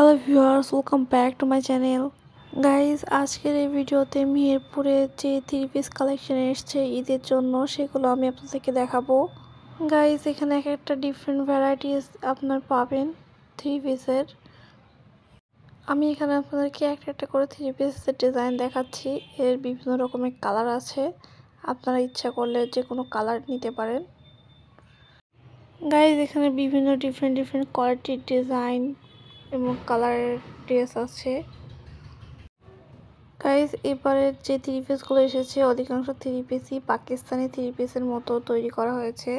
Hello viewers, welcome back to my channel. Guys, আজকের এই ভিডিওতে মেহেরপুরে যে থ্রি পিস কালেকশন এসছে ঈদের জন্য, সেগুলো আমি আপনাদেরকে দেখাবো। গাইজ, এখানে এক একটা ডিফারেন্ট ভ্যারাইটিস আপনার পাবেন থ্রি পিসের। আমি এখানে আপনাদেরকে একটা একটা করে থ্রি পিসের ডিজাইন দেখাচ্ছি। এর বিভিন্ন রকমের কালার আছে, আপনারা ইচ্ছা করলে যে কোনো কালার নিতে পারেন। গাইজ, এখানে বিভিন্ন ডিফারেন্ট কোয়ালিটির ডিজাইন এবং কালারের ড্রেস আছে। গাইজ, এবারের যে থ্রি পিসগুলো এসেছে অধিকাংশ থ্রি পিসই পাকিস্তানি থ্রি পিসের মতো তৈরি করা হয়েছে।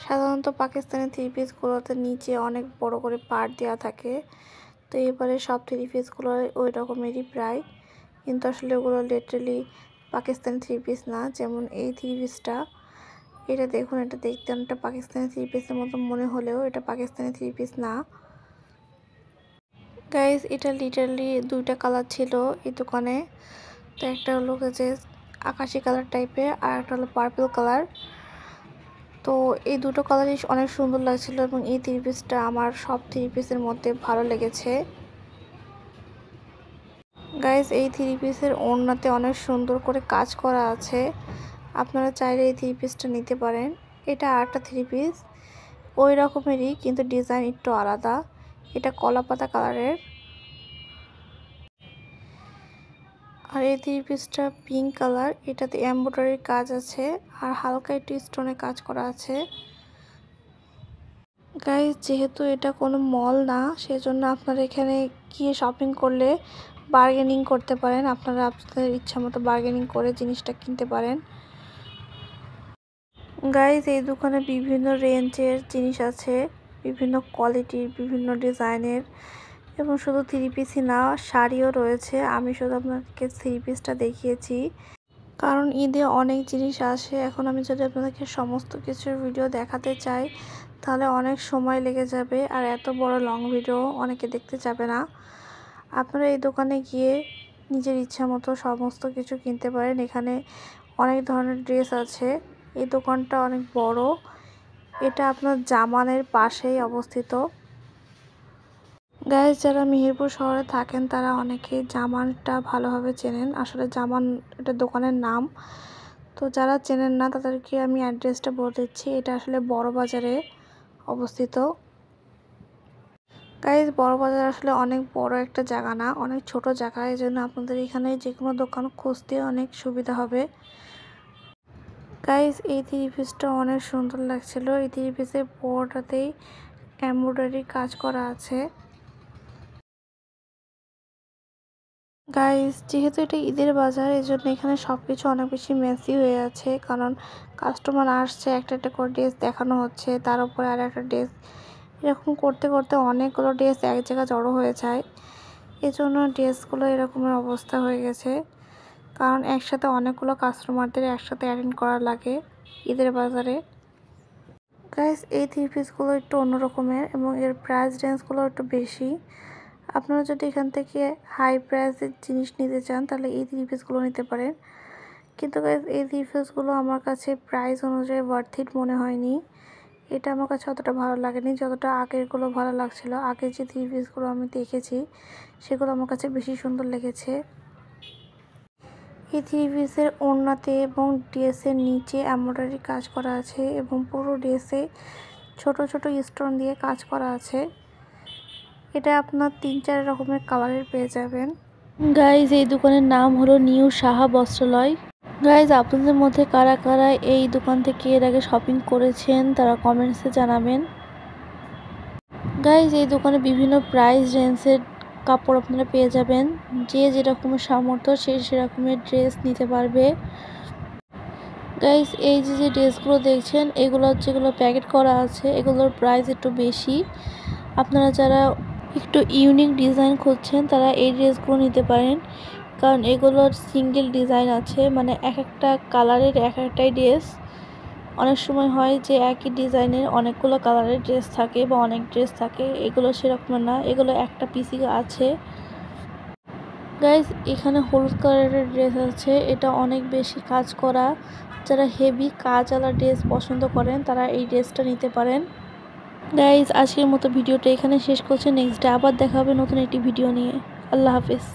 সাধারণত পাকিস্তানি থ্রি পিসগুলোতে নিচে অনেক বড় করে পাড় দেওয়া থাকে, তো এবারে সব থ্রি পিসগুলো ওই রকমেরই প্রায়, কিন্তু আসলে ওগুলো লিটারালি পাকিস্তানি থ্রি পিস না। যেমন এই থ্রি পিসটা, এটা দেখুন, এটা দেখতে অনেকটা পাকিস্তানি থ্রি পিসের মতো মনে হলেও এটা পাকিস্তানি থ্রি পিস না। গাইজ, এটা লিটারালি দুইটা কালার ছিল এই দোকানে। তো একটা হলো যে আকাশি কালার টাইপের, আর একটা হলো পার্পল কালার। তো এই দুটো কালারই অনেক সুন্দর লাগছিল এবং এই থ্রি পিসটা আমার সব থ্রি পিসের মধ্যে ভালো লেগেছে। গাইজ, এই থ্রি পিসের ওড়নাতে অনেক সুন্দর করে কাজ করা আছে, আপনারা চাইলে এই থ্রি পিসটা নিতে পারেন। এটা আরেকটা থ্রি পিস ওই রকমেরই, কিন্তু ডিজাইন একটু আলাদা। এটা কলাপাতা কালারের, আর এই থ্রি পিসটা পিঙ্ক কালার। এটাতে এমব্রয়ডারির কাজ আছে আর হালকা একটু স্টোনে কাজ করা আছে। গাইজ, যেহেতু এটা কোনো মল না, সেজন্য আপনারা এখানে গিয়ে শপিং করলে বার্গেনিং করতে পারেন। আপনারা আপনাদের ইচ্ছা মতো বার্গেনিং করে জিনিসটা কিনতে পারেন। গাইজ, এই দোকানে বিভিন্ন রেঞ্জের জিনিস আছে, বিভিন্ন কোয়ালিটির, বিভিন্ন ডিজাইনের, এবং শুধু থ্রি পিসই না, শাড়িও রয়েছে। আমি শুধু আপনাদেরকে থ্রি পিসটা দেখিয়েছি, কারণ ঈদে অনেক জিনিস আসে। এখন আমি যদি আপনাদেরকে সমস্ত কিছুর ভিডিও দেখাতে চাই তাহলে অনেক সময় লেগে যাবে, আর এত বড় লং ভিডিও অনেকে দেখতে যাবে না। আপনারা এই দোকানে গিয়ে নিজের ইচ্ছা মতো সমস্ত কিছু কিনতে পারেন। এখানে অনেক ধরনের ড্রেস আছে। এই দোকানটা অনেক বড়। এটা আপনার জামানের পাশেই অবস্থিত। গাইজ, যারা মেহেরপুর শহরে থাকেন তারা অনেকেই জামানটা ভালোভাবে চেনেন। আসলে জামান এটা দোকানের নাম। তো যারা চেনেন না তাদেরকে আমি অ্যাড্রেসটা বলে দিচ্ছি। এটা আসলে বড় বাজারে অবস্থিত। গাইজ, বড় বাজার আসলে অনেক বড় একটা জায়গা না, অনেক ছোট জায়গা। এই জন্য আপনাদের এখানে যে কোনো দোকান খুঁজতে অনেক সুবিধা হবে। গাইজ, এই থ্রি পিসটা অনেক সুন্দর লাগছিল। এই থ্রি পিসের পুরোটাতেই এমব্রয়ডারি কাজ করা আছে। গাইজ, যেহেতু এটা ঈদের বাজার, এই জন্য এখানে সব কিছু অনেক বেশি মেসি হয়ে আছে, কারণ কাস্টমার আসছে, একটা একটা করে ড্রেস দেখানো হচ্ছে, তার উপরে আর একটা ড্রেস, এরকম করতে করতে অনেকগুলো ড্রেস এক জায়গায় জড়ো হয়ে যায়। এজন্য ড্রেসগুলো এরকমের অবস্থা হয়ে গেছে, কারণ একসাথে অনেকগুলো কাস্টমারদের একসাথে অ্যাটেন্ড করা লাগে ঈদের বাজারে। গাইজ, এই থ্রি পিসগুলো একটু অন্যরকমের এবং এর প্রাইস রেঞ্জগুলো একটু বেশি। আপনারা যদি এখান থেকে হাই প্রাইসের জিনিস নিতে চান তাহলে এই থ্রি পিসগুলো নিতে পারেন, কিন্তু গাইজ এই থ্রি পিসগুলো আমার কাছে প্রাইস অনুযায়ী ওয়ার্থ ইট মনে হয়নি। এটা আমার কাছে অতটা ভালো লাগেনি যতটা আগেরগুলো ভালো লাগছিল। আগের যে থ্রি পিসগুলো আমি দেখেছি সেগুলো আমার কাছে বেশি সুন্দর লেগেছে। এই থ্রি পিসের ওড়নাতে এবং ড্রেসের নিচে এমব্রয়ডারি কাজ করা আছে এবং পুরো ড্রেসে ছোট ছোট স্টোন দিয়ে কাজ করা আছে। এটা আপনার 3-4 রকমের কালারের পেয়ে যাবেন। গাইজ, এই দোকানের নাম হলো নিউ সাহা বস্ত্রালয়। গাইজ, আপনাদের মধ্যে কারা কারা এই দোকান থেকে এর আগে শপিং করেছেন তারা কমেন্টসে জানাবেন। গাইজ, এই দোকানে বিভিন্ন প্রাইস রেঞ্জের কাপড় আপনারা পেয়ে যাবেন। যে যেরকমের সামর্থ্য সে সেরকমের ড্রেস নিতে পারবে। গাইজ, এই যে ড্রেসগুলো দেখছেন এগুলো যেগুলো প্যাকেট করা আছে এগুলোর প্রাইস একটু বেশি। আপনারা যারা একটু ইউনিক ডিজাইন খুঁজছেন তারা এই ড্রেসগুলো নিতে পারেন, কারণ এগুলোর সিঙ্গেল ডিজাইন আছে, মানে এক একটা কালারের এক একটাই ড্রেস। অনেক সময় হয় যে একই ডিজাইনের অনেকগুলো কালারের ড্রেস থাকে বা অনেক ড্রেস থাকে, এগুলো সেরকম না, এগুলো একটা পিসি আছে। গাইজ, এখানে হলুদ কালারের ড্রেস আছে, এটা অনেক বেশি কাজ করা। যারা হেভি কাজওয়ালা ড্রেস পছন্দ করেন তারা এই ড্রেসটা নিতে পারেন। গাইজ আজকের মতো ভিডিওটা এখানে শেষ করছি। নেক্সট ডে আবার দেখা হবে নতুন একটি ভিডিও নিয়ে। আল্লাহ হাফেজ।